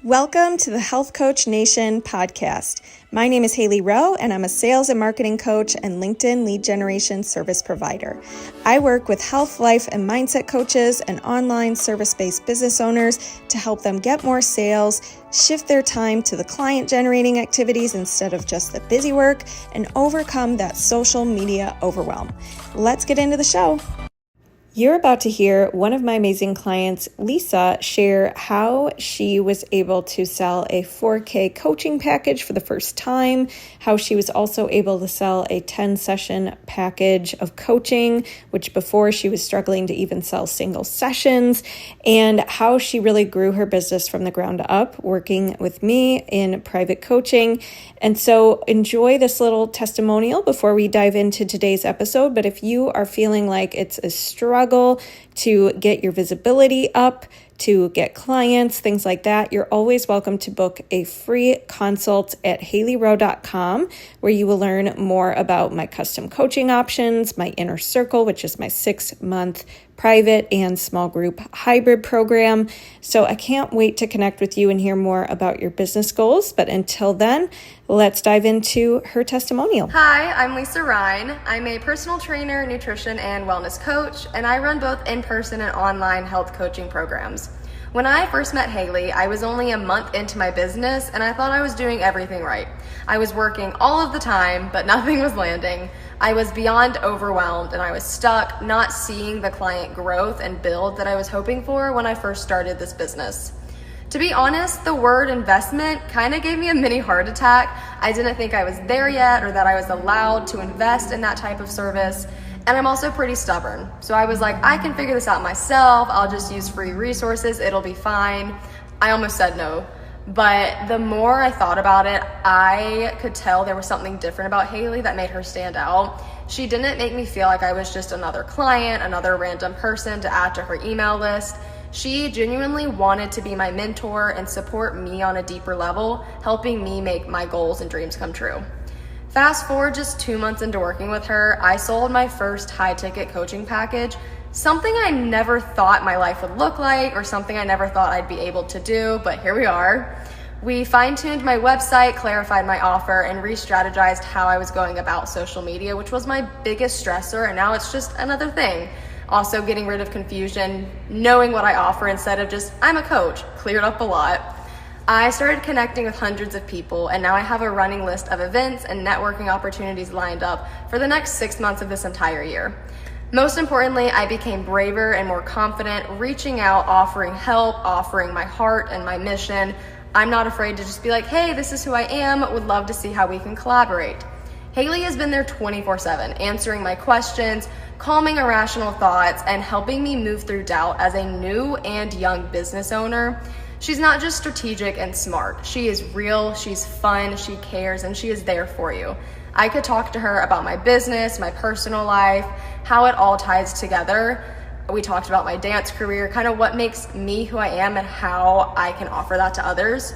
Welcome to the Health Coach Nation podcast. My name is Hailey Rowe, and I'm a sales and marketing coach and LinkedIn lead generation service provider. I work with health, life, and mindset coaches and online service-based business owners to help them get more sales, shift their time to the client-generating activities instead of just the busy work, and overcome that social media overwhelm. Let's get into the show. You're about to hear one of my amazing clients, Lisa, share how she was able to sell a 4K coaching package for the first time, how she was also able to sell a 10-session package of coaching, which before she was struggling to even sell single sessions, and how she really grew her business from the ground up, working with me in private coaching. And so enjoy this little testimonial before we dive into today's episode. But if you are feeling like it's a struggle to get your visibility up, to get clients, things like that, you're always welcome to book a free consult at haileyrowe.com, where you will learn more about my custom coaching options, my Inner Circle, which is my 6-month private and small group hybrid program. So I can't wait to connect with you and hear more about your business goals. But until then, let's dive into her testimonial. Hi, I'm Lisa Ryan. I'm a personal trainer, nutrition, and wellness coach, and I run both in-person and online health coaching programs. When I first met Hailey, I was only a month into my business, and I thought I was doing everything right. I was working all of the time, but nothing was landing. I was beyond overwhelmed, and I was stuck, not seeing the client growth and build that I was hoping for when I first started this business. To be honest, the word investment kind of gave me a mini heart attack. I didn't think I was there yet or that I was allowed to invest in that type of service. And I'm also pretty stubborn. So I was like, I can figure this out myself. I'll just use free resources. It'll be fine. I almost said no. But the more I thought about it, I could tell there was something different about Hailey that made her stand out. She didn't make me feel like I was just another client, another random person to add to her email list. She genuinely wanted to be my mentor and support me on a deeper level, helping me make my goals and dreams come true. Fast forward just 2 months into working with her, I sold my first high-ticket coaching package, something I never thought my life would look like or something I never thought I'd be able to do, but here we are. We fine-tuned my website, clarified my offer, and re-strategized how I was going about social media, which was my biggest stressor, and now it's just another thing. Also getting rid of confusion, knowing what I offer instead of just, I'm a coach, cleared up a lot. I started connecting with hundreds of people, and now I have a running list of events and networking opportunities lined up for the next 6 months of this entire year. Most importantly, I became braver and more confident, reaching out, offering help, offering my heart and my mission. I'm not afraid to just be like, hey, this is who I am, would love to see how we can collaborate. Hailey has been there 24/7, answering my questions, calming irrational thoughts, and helping me move through doubt as a new and young business owner. She's not just strategic and smart. She is real, she's fun, she cares, and she is there for you. I could talk to her about my business, my personal life, how it all ties together. We talked about my dance career, kind of what makes me who I am and how I can offer that to others.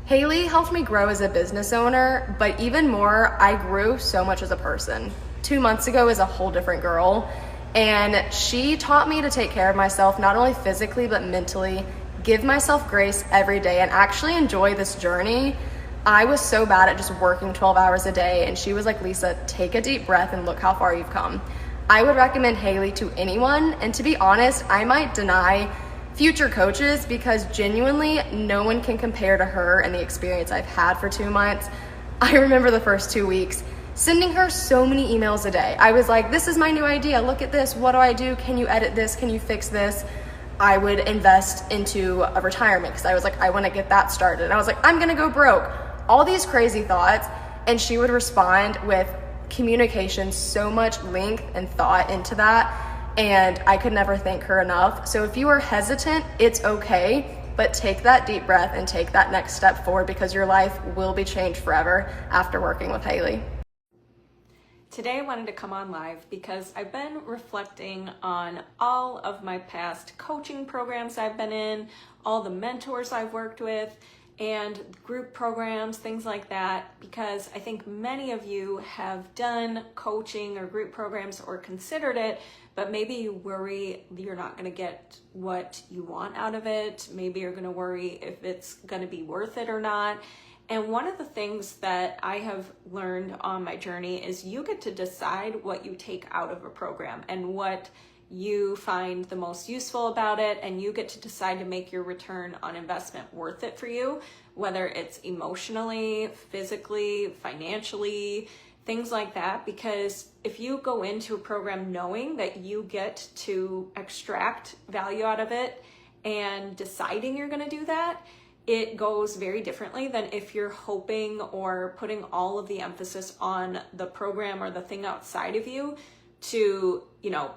Hailey helped me grow as a business owner, but even more, I grew so much as a person. 2 months ago is a whole different girl, and she taught me to take care of myself, not only physically, but mentally, give myself grace every day, and actually enjoy this journey. I was so bad at just working 12 hours a day, and she was like, Lisa, take a deep breath and look how far you've come. I would recommend Hailey to anyone, and to be honest, I might deny future coaches because genuinely no one can compare to her and the experience I've had for 2 months. I remember the first 2 weeks sending her so many emails a day. I was like, this is my new idea, look at this, what do I do? Can you edit this? Can you fix this? I would invest into a retirement because I was like, I want to get that started. And I was like, I'm gonna go broke. All these crazy thoughts, and she would respond with communication, so much length and thought into that, and I could never thank her enough. So if you are hesitant, it's okay, but take that deep breath and take that next step forward because your life will be changed forever after working with Hailey. Today I wanted to come on live because I've been reflecting on all of my past coaching programs I've been in, all the mentors I've worked with, and group programs, things like that, because I think many of you have done coaching or group programs or considered it, but maybe you worry you're not going to get what you want out of it. Maybe you're going to worry if it's going to be worth it or not. And one of the things that I have learned on my journey is you get to decide what you take out of a program and what you find the most useful about it, and you get to decide to make your return on investment worth it for you, whether it's emotionally, physically, financially, things like that. Because if you go into a program knowing that you get to extract value out of it and deciding you're going to do that, it goes very differently than if you're hoping or putting all of the emphasis on the program or the thing outside of you to,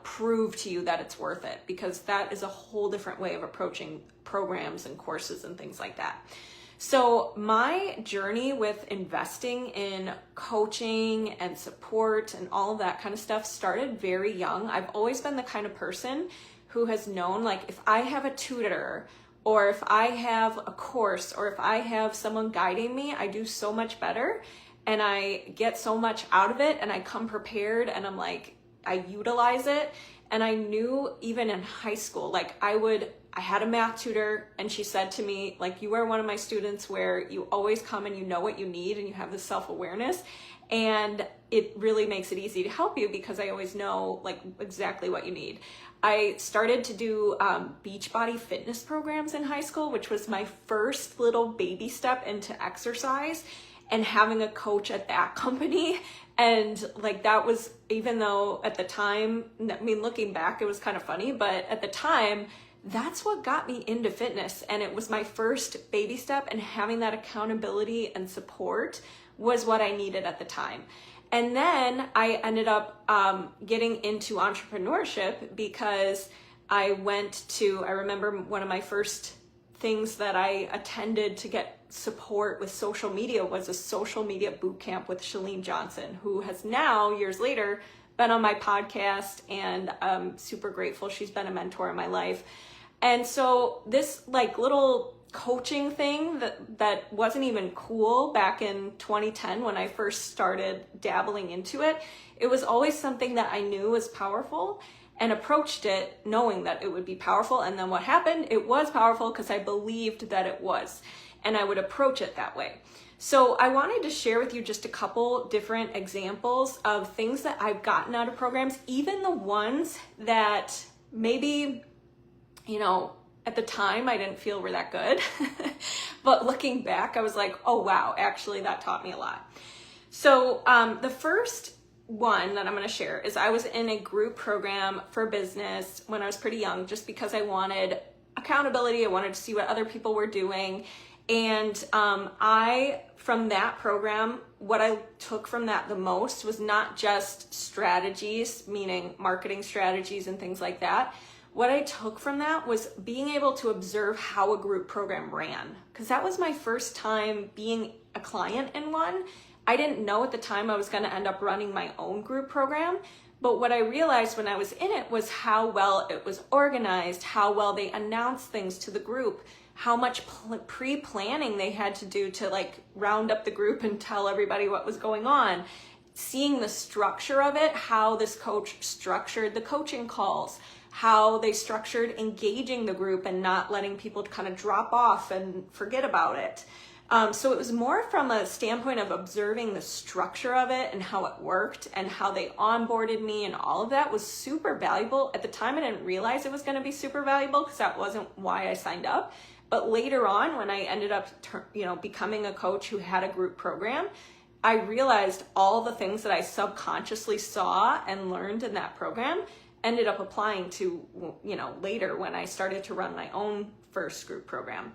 prove to you that it's worth it, because that is a whole different way of approaching programs and courses and things like that. So my journey with investing in coaching and support and all of that kind of stuff started very young. I've always been the kind of person who has known, like, if I have a tutor or if I have a course or if I have someone guiding me, I do so much better and I get so much out of it, and I come prepared, and I'm like, I utilize it. And I knew even in high school, like I had a math tutor, and she said to me, like, you are one of my students where you always come and you know what you need and you have this self-awareness, and it really makes it easy to help you because I always know like exactly what you need. I started to do Beachbody fitness programs in high school, which was my first little baby step into exercise, and having a coach at that company. And like, that was, even though at the time, I mean, looking back, it was kind of funny, but at the time, that's what got me into fitness. And it was my first baby step, and having that accountability and support was what I needed at the time. And then I ended up getting into entrepreneurship because I remember one of my first things that I attended to get support with social media was a social media boot camp with Chalene Johnson, who has now, years later, been on my podcast, and I'm super grateful. She's been a mentor in my life. And so this like little coaching thing that wasn't even cool back in 2010 when I first started dabbling into it, it was always something that I knew was powerful, and approached it knowing that it would be powerful. And then what happened? It was powerful because I believed that it was, and I would approach it that way. So I wanted to share with you just a couple different examples of things that I've gotten out of programs, even the ones that maybe, at the time I didn't feel were that good. But looking back, I was like, oh wow, actually that taught me a lot. So the first one that I'm going to share is I was in a group program for business when I was pretty young, just because I wanted accountability. I wanted to see what other people were doing. And from that program, what I took from that the most was not just strategies, meaning marketing strategies and things like that. What I took from that was being able to observe how a group program ran, because that was my first time being a client in one. I didn't know at the time I was going to end up running my own group program, but what I realized when I was in it was how well it was organized, how well they announced things to the group, how much pre-planning they had to do to like round up the group and tell everybody what was going on. Seeing the structure of it, how this coach structured the coaching calls, how they structured engaging the group and not letting people kind of drop off and forget about it. So it was more from a standpoint of observing the structure of it and how it worked and how they onboarded me, and all of that was super valuable. At the time, I didn't realize it was going to be super valuable because that wasn't why I signed up. But later on, when I ended up becoming a coach who had a group program, I realized all the things that I subconsciously saw and learned in that program ended up applying to, later when I started to run my own first group program.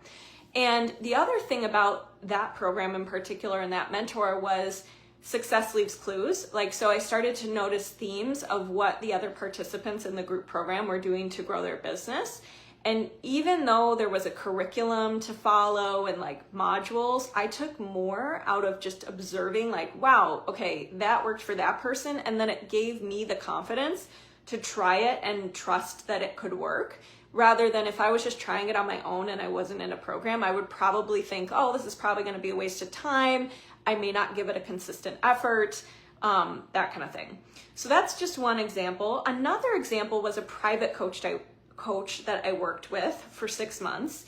And the other thing about that program in particular and that mentor was success leaves clues. So I started to notice themes of what the other participants in the group program were doing to grow their business. And even though there was a curriculum to follow and modules, I took more out of just observing wow, okay, that worked for that person. And then it gave me the confidence to try it and trust that it could work, rather than if I was just trying it on my own and I wasn't in a program, I would probably think, oh, this is probably going to be a waste of time. I may not give it a consistent effort, that kind of thing. So that's just one example. Another example was a private coach that I worked with for 6 months.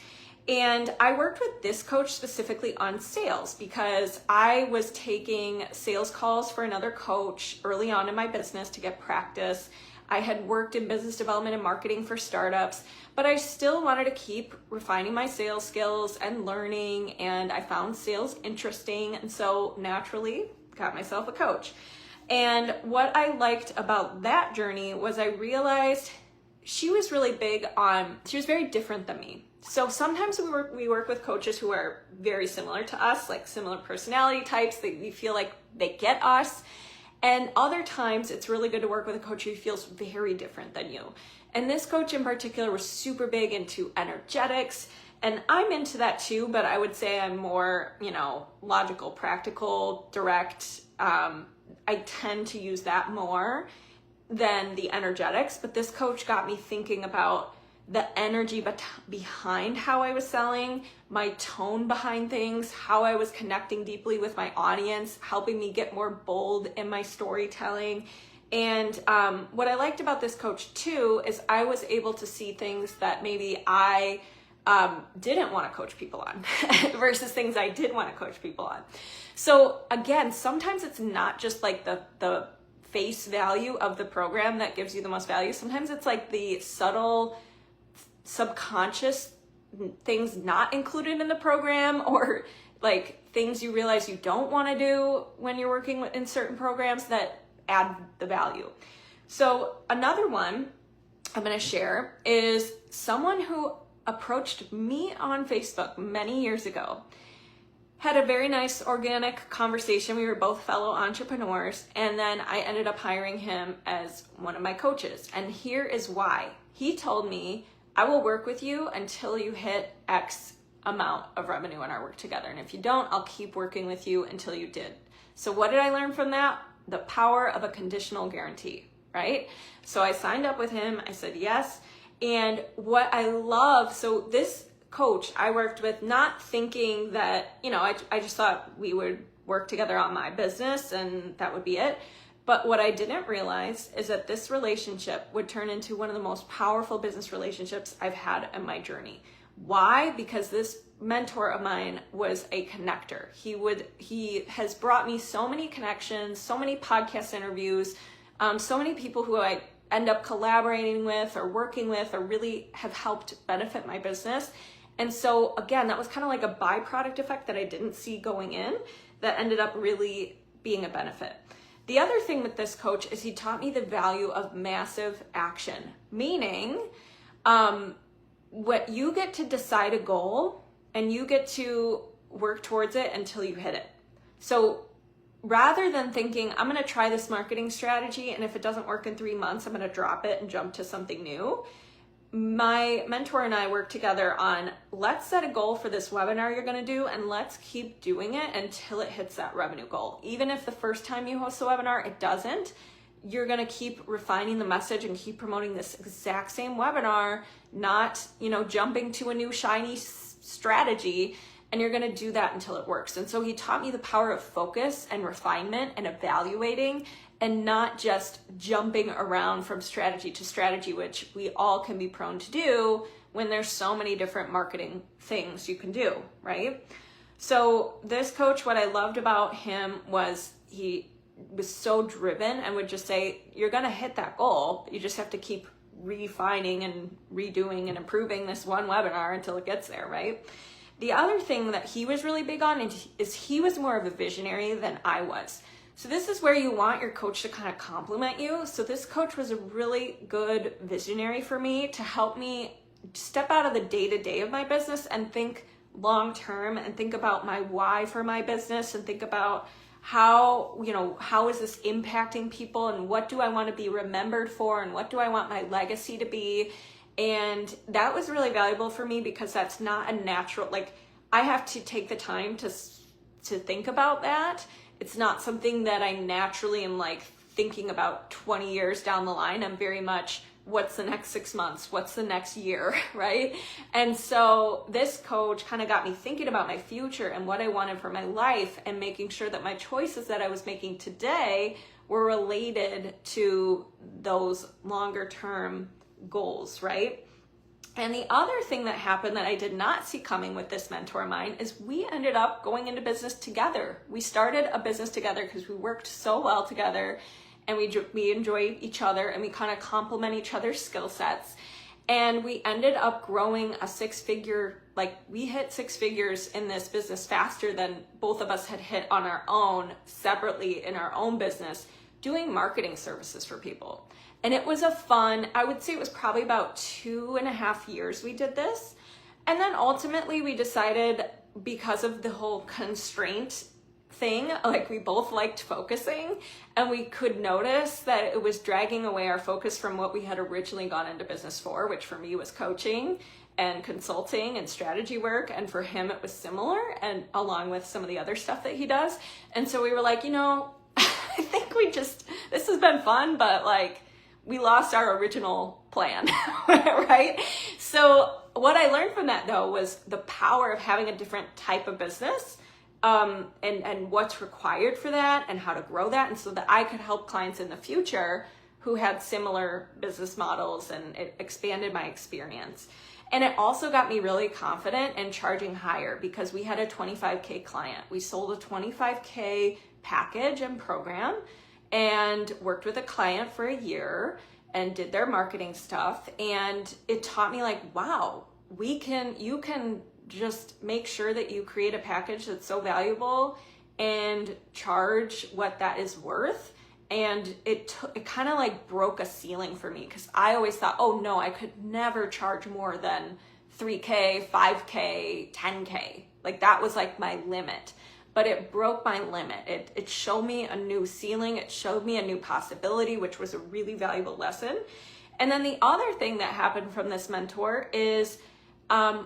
And I worked with this coach specifically on sales because I was taking sales calls for another coach early on in my business to get practice. I had worked in business development and marketing for startups, but I still wanted to keep refining my sales skills and learning, and I found sales interesting, and so naturally got myself a coach. And what I liked about that journey was I realized she was really big on, she was very different than me. So sometimes we work with coaches who are very similar to us, like similar personality types, that we feel like they get us. And other times it's really good to work with a coach who feels very different than you. And this coach in particular was super big into energetics, and I'm into that too, but I would say I'm more, logical, practical, direct. I tend to use that more than the energetics, but this coach got me thinking about the energy behind how I was selling, my tone behind things, how I was connecting deeply with my audience, helping me get more bold in my storytelling. And what I liked about this coach too is I was able to see things that maybe I didn't want to coach people on versus things I did want to coach people on. So again, sometimes it's not just like the face value of the program that gives you the most value. Sometimes it's like the subtle subconscious things not included in the program, or like things you realize you don't want to do when you're working in certain programs that add the value. So another one I'm going to share is someone who approached me on Facebook many years ago. Had a very nice organic conversation. We were both fellow entrepreneurs, and then I ended up hiring him as one of my coaches. And here is why. He told me, I will work with you until you hit X amount of revenue in our work together. And if you don't, I'll keep working with you until you did. So what did I learn from that? The power of a conditional guarantee, right? So I signed up with him. I said yes. And what I love, so this coach I worked with, not thinking that, I just thought we would work together on my business and that would be it. But what I didn't realize is that this relationship would turn into one of the most powerful business relationships I've had in my journey. Why? Because this mentor of mine was a connector. He has brought me so many connections, so many podcast interviews, so many people who I end up collaborating with or working with or really have helped benefit my business. And so again, that was kind of like a byproduct effect that I didn't see going in that ended up really being a benefit. The other thing with this coach is he taught me the value of massive action, meaning what you get to decide a goal and you get to work towards it until you hit it. So rather than thinking, I'm going to try this marketing strategy, and if it doesn't work in 3 months, I'm going to drop it and jump to something new. My mentor and I work together on, let's set a goal for this webinar you're going to do, and let's keep doing it until it hits that revenue goal. Even if the first time you host a webinar, it doesn't, you're going to keep refining the message and keep promoting this exact same webinar, not, jumping to a new shiny strategy. And you're going to do that until it works. And so he taught me the power of focus and refinement and evaluating, and not just jumping around from strategy to strategy, which we all can be prone to do when there's so many different marketing things you can do, right? So this coach, what I loved about him was he was so driven and would just say, you're going to hit that goal. You just have to keep refining and redoing and improving this one webinar until it gets there, right? The other thing that he was really big on is he was more of a visionary than I was. So this is where you want your coach to kind of complement you. So this coach was a really good visionary for me to help me step out of the day-to-day of my business and think long-term and think about my why for my business and think about how is this impacting people and what do I want to be remembered for and what do I want my legacy to be. And that was really valuable for me because that's not a natural, I have to take the time to think about that. It's not something that I naturally am thinking about 20 years down the line. I'm very much what's the next 6 months? What's the next year, right? And so this coach kind of got me thinking about my future and what I wanted for my life, and making sure that my choices that I was making today were related to those longer term goals, right? And the other thing that happened that I did not see coming with this mentor of mine is we ended up going into business together. We started a business together because we worked so well together, and we enjoy each other, and we kind of complement each other's skill sets. And we ended up growing a six-figure, like we hit 6 figures in this business faster than both of us had hit on our own separately in our own business, doing marketing services for people. And it was I would say it was probably about 2.5 years we did this. And then ultimately we decided, because of the whole constraint thing, like we both liked focusing, and we could notice that it was dragging away our focus from what we had originally gone into business for, which for me was coaching and consulting and strategy work, and for him it was similar, and along with some of the other stuff that he does. And so we were like, I think this has been fun, but like we lost our original plan, right? So what I learned from that though was the power of having a different type of business, and what's required for that and how to grow that. And so that I could help clients in the future who had similar business models, and it expanded my experience. And it also got me really confident in charging higher, because we had a 25K client. We sold a 25K package and program, and worked with a client for a year and did their marketing stuff. And it taught me like, wow, you can just make sure that you create a package that's so valuable and charge what that is worth. And it kind of like broke a ceiling for me, because I always thought, oh no, I could never charge more than 3K, 5K, 10K. Like that was like my limit. But it broke my limit. It showed me a new ceiling. It showed me a new possibility, which was a really valuable lesson. And then the other thing that happened from this mentor is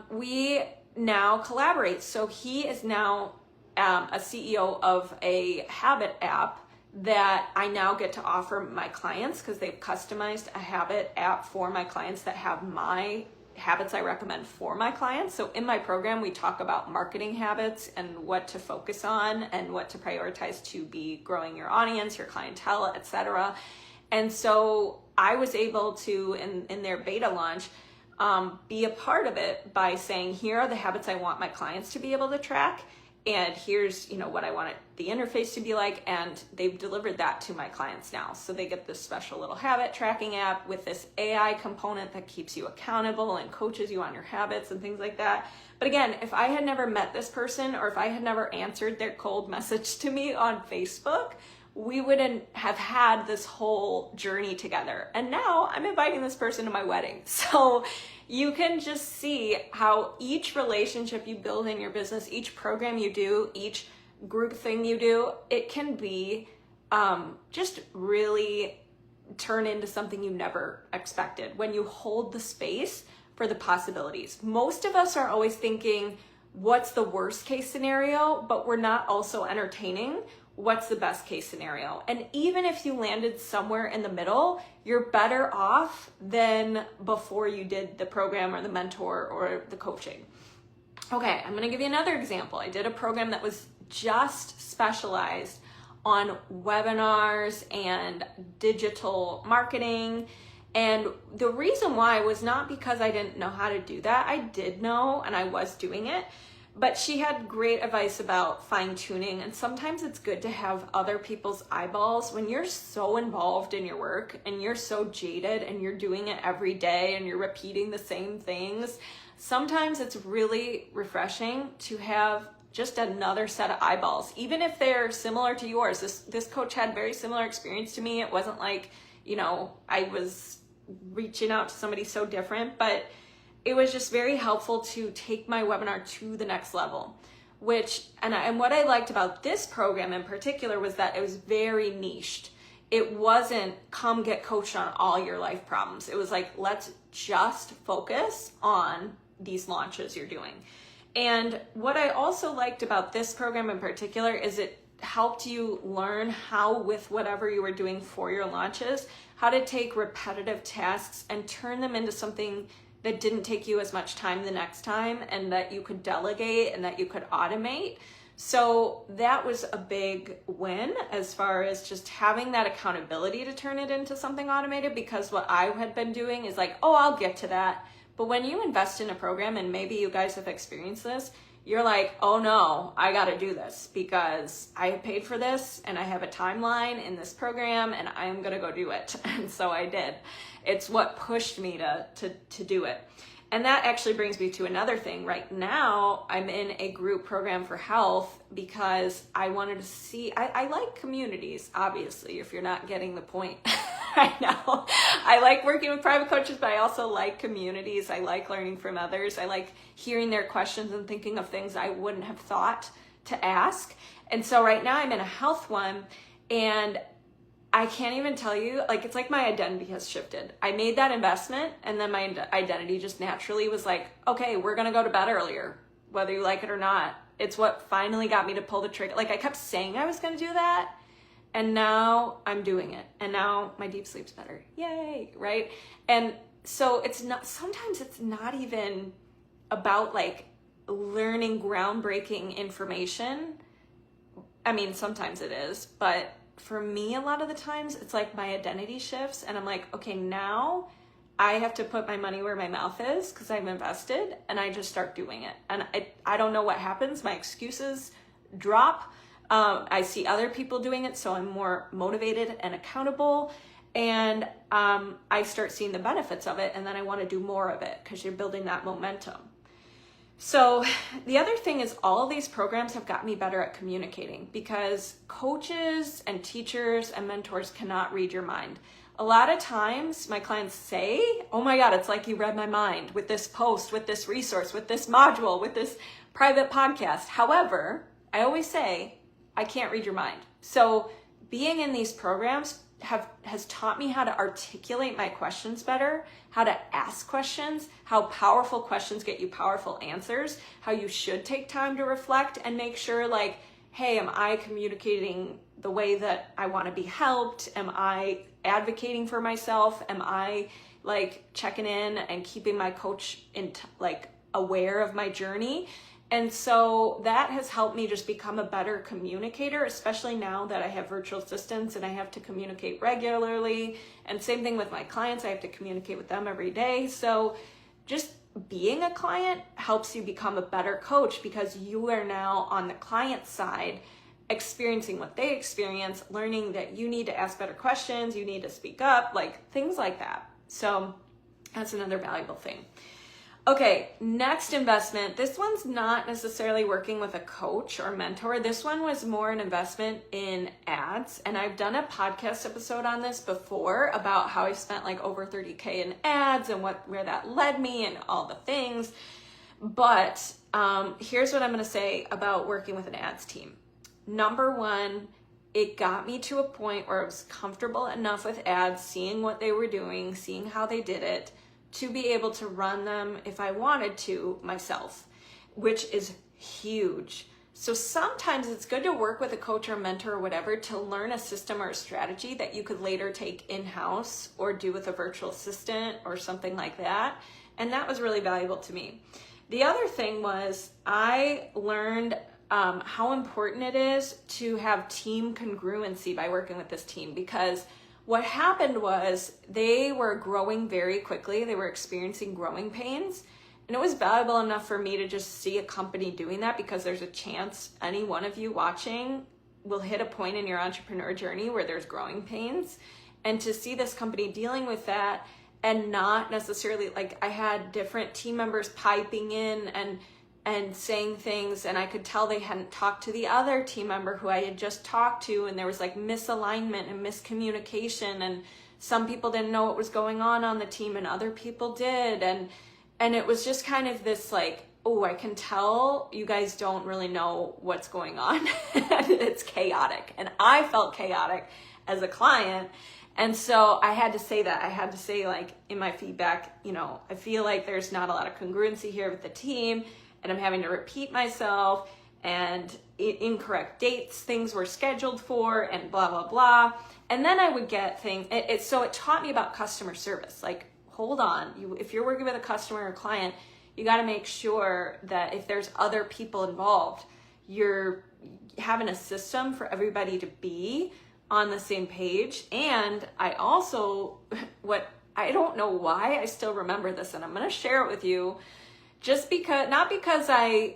we now collaborate. So he is now a CEO of a habit app that I now get to offer my clients, because they've customized a habit app for my clients that have my habits I recommend for my clients. So in my program, we talk about marketing habits and what to focus on and what to prioritize to be growing your audience, your clientele, etc. And so I was able to, in their beta launch, be a part of it by saying, here are the habits I want my clients to be able to track, and here's what I want the interface to be like. And they've delivered that to my clients now. So they get this special little habit tracking app with this AI component that keeps you accountable and coaches you on your habits and things like that. But again, if I had never met this person, or if I had never answered their cold message to me on Facebook, we wouldn't have had this whole journey together. And now I'm inviting this person to my wedding. So you can just see how each relationship you build in your business, each program you do, each group thing you do, it can be just really turn into something you never expected when you hold the space for the possibilities. Most of us are always thinking, what's the worst case scenario? But we're not also entertaining what's the best case scenario. And even if you landed somewhere in the middle, you're better off than before you did the program or the mentor or the coaching. Okay, I'm gonna give you another example. I did a program that was just specialized on webinars and digital marketing. And the reason why was not because I didn't know how to do that. I did know, and I was doing it. But she had great advice about fine-tuning, and sometimes it's good to have other people's eyeballs. When you're so involved in your work and you're so jaded and you're doing it every day and you're repeating the same things, sometimes it's really refreshing to have just another set of eyeballs, even if they're similar to yours. This coach had very similar experience to me. It wasn't like, I was reaching out to somebody so different, but it was just very helpful to take my webinar to the next level, and what I liked about this program in particular was that it was very niched. It wasn't come get coached on all your life problems. It was like, let's just focus on these launches you're doing. And what I also liked about this program in particular is it helped you learn how, with whatever you were doing for your launches, how to take repetitive tasks and turn them into something that didn't take you as much time the next time, and that you could delegate and that you could automate. So that was a big win as far as just having that accountability to turn it into something automated, because what I had been doing is like, oh, I'll get to that. But when you invest in a program, and maybe you guys have experienced this, you're like, oh no, I got to do this because I paid for this and I have a timeline in this program and I'm going to go do it. And so I did. It's what pushed me to do it. And that actually brings me to another thing. Right now, I'm in a group program for health because I wanted to see, I like communities, obviously, if you're not getting the point. I know. I like working with private coaches, but I also like communities. I like learning from others. I like hearing their questions and thinking of things I wouldn't have thought to ask. And so right now I'm in a health one, and I can't even tell you, like, it's like my identity has shifted. I made that investment, and then my identity just naturally was like, okay, we're going to go to bed earlier, whether you like it or not. It's what finally got me to pull the trigger. Like, I kept saying I was going to do that, and now I'm doing it. And now my deep sleep's better. Yay, right? And so it's not, sometimes it's not even about like learning groundbreaking information. I mean, sometimes it is, but for me, a lot of the times it's like my identity shifts and I'm like, okay, now I have to put my money where my mouth is because I've invested, and I just start doing it. And I don't know what happens. My excuses drop. I see other people doing it, so I'm more motivated and accountable, and I start seeing the benefits of it, and then I want to do more of it because you're building that momentum. So the other thing is, all of these programs have got me better at communicating, because coaches and teachers and mentors cannot read your mind. A lot of times my clients say, oh my God, it's like you read my mind with this post, with this resource, with this module, with this private podcast. However, I always say, I can't read your mind. So being in these programs has taught me how to articulate my questions better, how to ask questions, how powerful questions get you powerful answers, how you should take time to reflect and make sure, like, hey, am I communicating the way that I want to be helped? Am I advocating for myself? Am I like checking in and keeping my coach aware of my journey? And so that has helped me just become a better communicator, especially now that I have virtual assistants and I have to communicate regularly. And same thing with my clients, I have to communicate with them every day. So just being a client helps you become a better coach, because you are now on the client side, experiencing what they experience, learning that you need to ask better questions, you need to speak up, like things like that. So that's another valuable thing. Okay, next investment. This one's not necessarily working with a coach or mentor. This one was more an investment in ads. And I've done a podcast episode on this before about how I spent like over $30,000 in ads and where that led me and all the things. But here's what I'm going to say about working with an ads team. Number one, it got me to a point where I was comfortable enough with ads, seeing what they were doing, seeing how they did it, to be able to run them if I wanted to myself, which is huge. So sometimes it's good to work with a coach or mentor or whatever to learn a system or a strategy that you could later take in-house or do with a virtual assistant or something like that. And that was really valuable to me. The other thing was, I learned how important it is to have team congruency by working with this team, because what happened was they were growing very quickly. They were experiencing growing pains. And it was valuable enough for me to just see a company doing that, because there's a chance any one of you watching will hit a point in your entrepreneur journey where there's growing pains. And to see this company dealing with that, and not necessarily, like, I had different team members piping in and saying things, and I could tell they hadn't talked to the other team member who I had just talked to, and there was like misalignment and miscommunication, and some people didn't know what was going on the team and other people did, and it was just kind of this like, oh, I can tell you guys don't really know what's going on. It's chaotic, and I felt chaotic as a client. And so I had to say that. I had to say, like, in my feedback, you know, I feel like there's not a lot of congruency here with the team, and I'm having to repeat myself, and incorrect dates things were scheduled for, and blah, blah, blah. And then I would get so it taught me about customer service. Like, hold on, if you're working with a customer or a client, you got to make sure that if there's other people involved, you're having a system for everybody to be on the same page. And I also, I don't know why I still remember this, and I'm going to share it with you, not because I,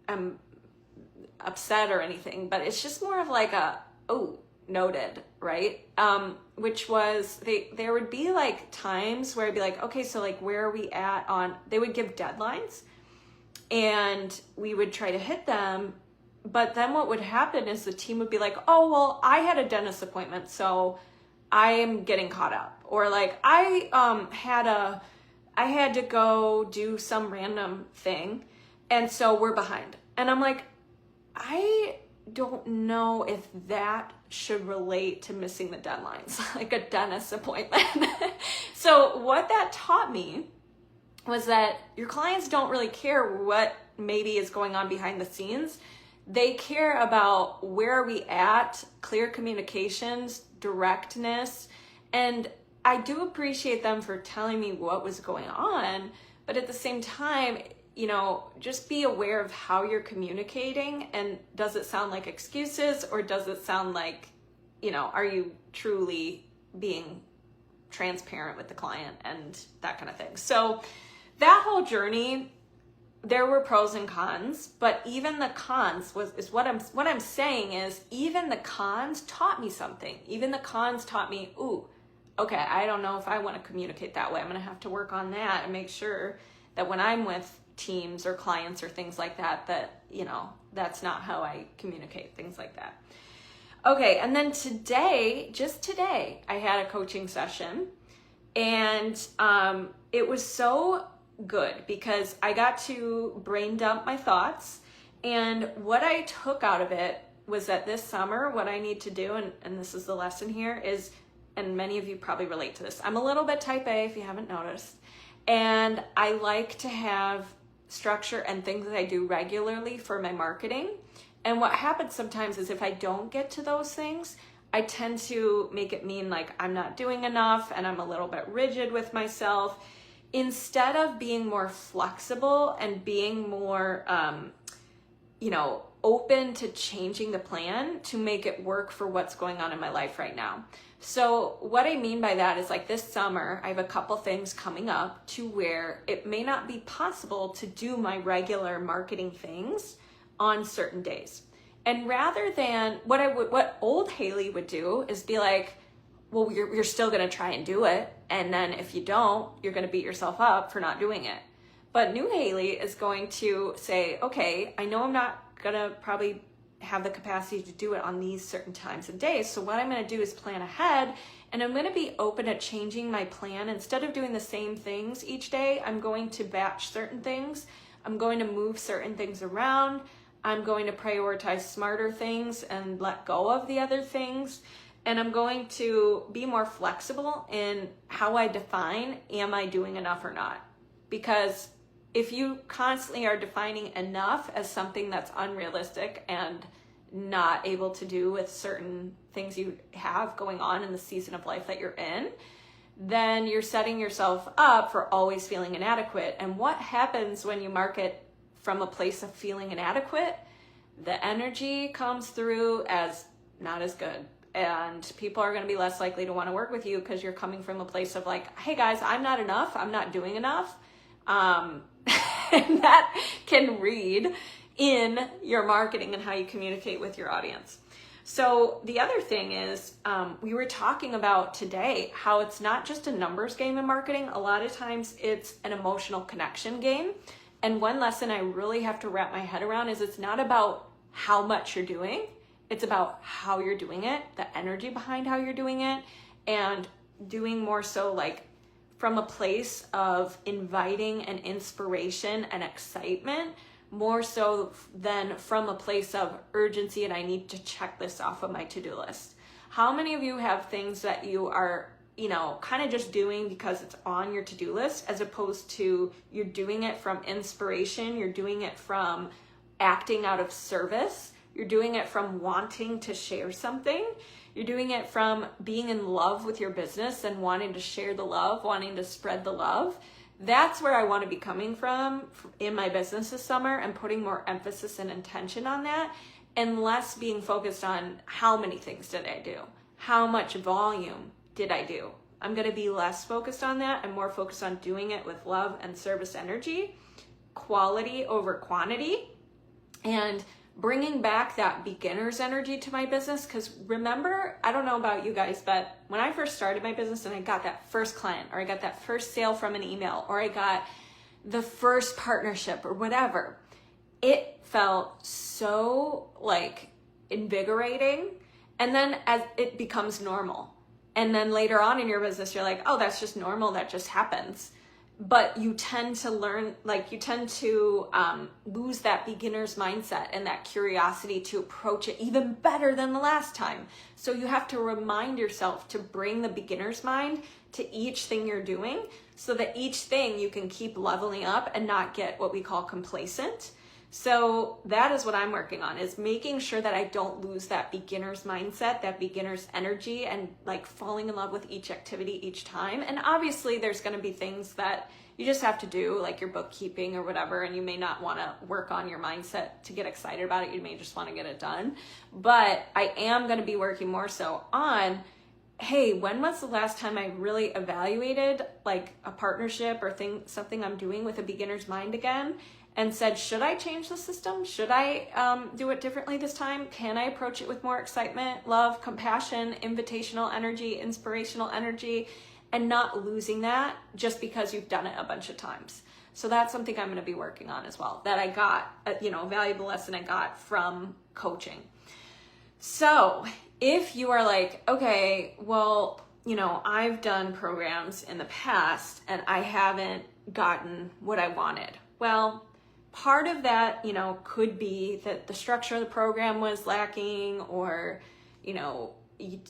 am upset or anything, but it's just more of like noted, right? Which was, there would be like times where I'd be like, okay, so like, where are we at they would give deadlines and we would try to hit them. But then what would happen is the team would be like, oh, well, I had a dentist appointment, so I am getting caught up. Or like, I had to go do some random thing, and so we're behind. And I'm like, I don't know if that should relate to missing the deadlines, like a dentist appointment. So what that taught me was that your clients don't really care what maybe is going on behind the scenes. They care about where are we at, clear communications, directness. And I do appreciate them for telling me what was going on, but at the same time, just be aware of how you're communicating, and does it sound like excuses, or does it sound like, are you truly being transparent with the client and that kind of thing. So that whole journey, there were pros and cons, but even the cons what I'm saying is, even the cons taught me something. Even the cons taught me, okay, I don't know if I want to communicate that way. I'm going to have to work on that and make sure that when I'm with teams or clients or things like that, that's not how I communicate, things like that. Okay, and then just today, I had a coaching session, and it was so good because I got to brain dump my thoughts, and what I took out of it was that this summer, what I need to do, and this is the lesson here, is, and many of you probably relate to this, I'm a little bit type A if you haven't noticed, and I like to have structure and things that I do regularly for my marketing. And what happens sometimes is if I don't get to those things, I tend to make it mean like I'm not doing enough and I'm a little bit rigid with myself, instead of being more flexible and being more, open to changing the plan to make it work for what's going on in my life right now. So what I mean by that is, like, this summer, I have a couple things coming up to where it may not be possible to do my regular marketing things on certain days. And rather than what old Hailey would do is be like, well, you're still going to try and do it. And then if you don't, you're going to beat yourself up for not doing it. But new Hailey is going to say, okay, I know I'm not going to probably have the capacity to do it on these certain times and days. So what I'm going to do is plan ahead, and I'm going to be open to changing my plan. Instead of doing the same things each day, I'm going to batch certain things. I'm going to move certain things around. I'm going to prioritize smarter things and let go of the other things. And I'm going to be more flexible in how I define, am I doing enough or not? Because if you constantly are defining enough as something that's unrealistic and not able to do with certain things you have going on in the season of life that you're in, then you're setting yourself up for always feeling inadequate. And what happens when you market from a place of feeling inadequate? The energy comes through as not as good. And people are going to be less likely to want to work with you because you're coming from a place of like, hey guys, I'm not enough. I'm not doing enough. And that can read in your marketing and how you communicate with your audience. So the other thing is, we were talking about today how it's not just a numbers game in marketing. A lot of times it's an emotional connection game. And one lesson I really have to wrap my head around is it's not about how much you're doing. It's about how you're doing it, the energy behind how you're doing it, and doing more so like from a place of inviting and inspiration and excitement, more so than from a place of urgency and I need to check this off of my to-do list. How many of you have things that you are, kind of just doing because it's on your to-do list, as opposed to you're doing it from inspiration, you're doing it from acting out of service. You're doing it from wanting to share something. You're doing it from being in love with your business and wanting to share the love, wanting to spread the love. That's where I want to be coming from in my business this summer, and putting more emphasis and intention on that, and less being focused on how many things did I do? How much volume did I do? I'm going to be less focused on that and more focused on doing it with love and service energy, quality over quantity, and bringing back that beginner's energy to my business. Because remember, I don't know about you guys, but when I first started my business and I got that first client, or I got that first sale from an email, or I got the first partnership or whatever, it felt so like invigorating. And then as it becomes normal, and then later on in your business, you're like, oh, that's just normal. That just happens. But you tend to learn, like you tend to lose that beginner's mindset and that curiosity to approach it even better than the last time. So you have to remind yourself to bring the beginner's mind to each thing you're doing, so that each thing you can keep leveling up and not get what we call complacent. So that is what I'm working on, is making sure that I don't lose that beginner's mindset, that beginner's energy, and like falling in love with each activity each time. And obviously there's going to be things that you just have to do, like your bookkeeping or whatever, and you may not want to work on your mindset to get excited about it. You may just want to get it done. But I am going to be working more so on, hey, when was the last time I really evaluated like a partnership or something I'm doing with a beginner's mind again, and said, should I change the system? Should I do it differently this time? Can I approach it with more excitement, love, compassion, invitational energy, inspirational energy, and not losing that just because you've done it a bunch of times? So that's something I'm going to be working on as well, that I got, a valuable lesson I got from coaching. So if you are like, okay, well, I've done programs in the past and I haven't gotten what I wanted. Well, part of that, could be that the structure of the program was lacking, or, you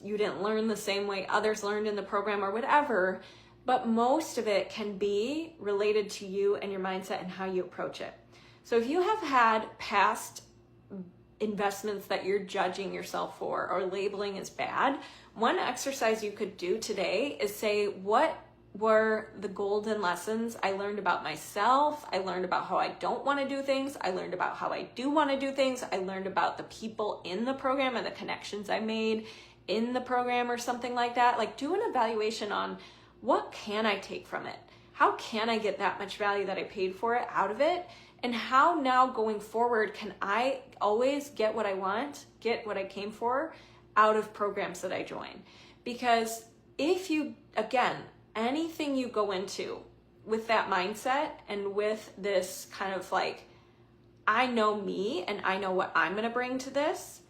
didn't learn the same way others learned in the program or whatever. But most of it can be related to you and your mindset and how you approach it. So if you have had past investments that you're judging yourself for or labeling as bad, one exercise you could do today is say, what were the golden lessons I learned about myself? I learned about how I don't want to do things. I learned about how I do want to do things. I learned about the people in the program and the connections I made in the program, or something like that. Like, do an evaluation on, what can I take from it? How can I get that much value that I paid for it out of it? And how now going forward can I always get what I want, get what I came for out of programs that I join? Because if you, again, anything you go into with that mindset and with this kind of like, I know me and I know what I'm going to bring to this,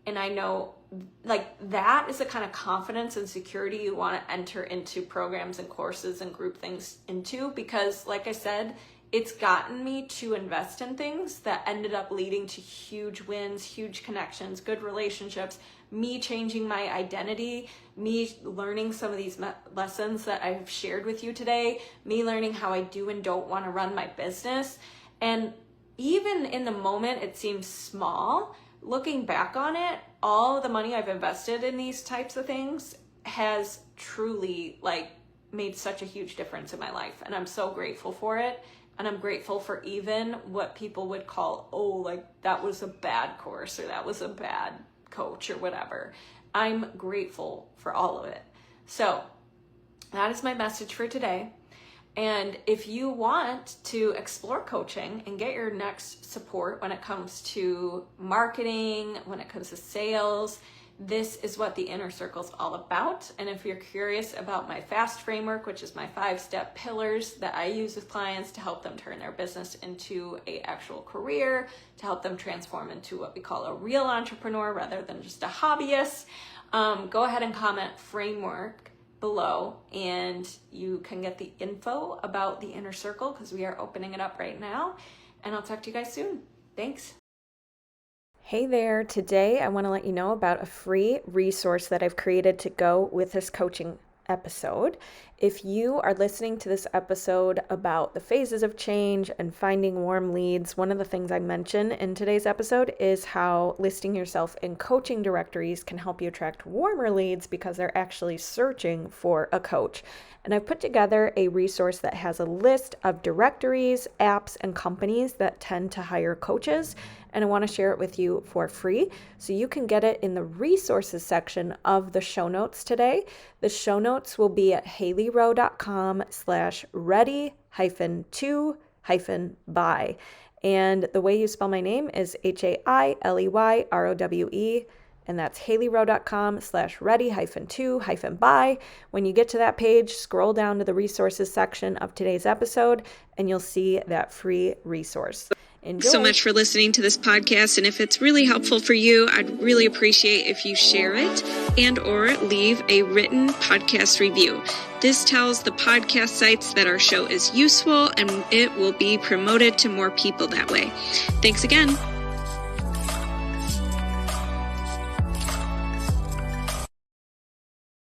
and I know, like, that is the kind of confidence and security you want to enter into programs and courses and group things into. Because like I said, it's gotten me to invest in things that ended up leading to huge wins, huge connections, good relationships, me changing my identity, me learning some of these lessons that I've shared with you today, me learning how I do and don't want to run my business. And even in the moment, it seems small. Looking back on it, all the money I've invested in these types of things has truly made such a huge difference in my life. And I'm so grateful for it. And I'm grateful for even what people would call, that was a bad course, or that was a bad coach, or whatever. I'm grateful for all of it. So that is my message for today. And if you want to explore coaching and get your next support when it comes to marketing, when it comes to sales, this is what the Inner Circle is all about. And if you're curious about my FAST framework, which is my 5-step pillars that I use with clients to help them turn their business into an actual career, to help them transform into what we call a real entrepreneur rather than just a hobbyist, go ahead and comment framework below, and you can get the info about the Inner Circle, because we are opening it up right now. And I'll talk to you guys soon. Thanks. Hey there. Today I want to let you know about a free resource that I've created to go with this coaching episode. If you are listening to this episode about the phases of change and finding warm leads, one of the things I mention in today's episode is how listing yourself in coaching directories can help you attract warmer leads because they're actually searching for a coach. And I've put together a resource that has a list of directories, apps, and companies that tend to hire coaches. And I want to share it with you for free. So you can get it in the resources section of the show notes today. The show notes will be at haileyrowe.com/ready-to-buy. And the way you spell my name is HAILEYROWE. And that's haileyrowe.com/ready-to-buy. When you get to that page, scroll down to the resources section of today's episode, and you'll see that free resource. Enjoy. So much for listening to this podcast, and if it's really helpful for you, I'd really appreciate if you share it and or leave a written podcast review. This tells the podcast sites that our show is useful and it will be promoted to more people that way. Thanks again.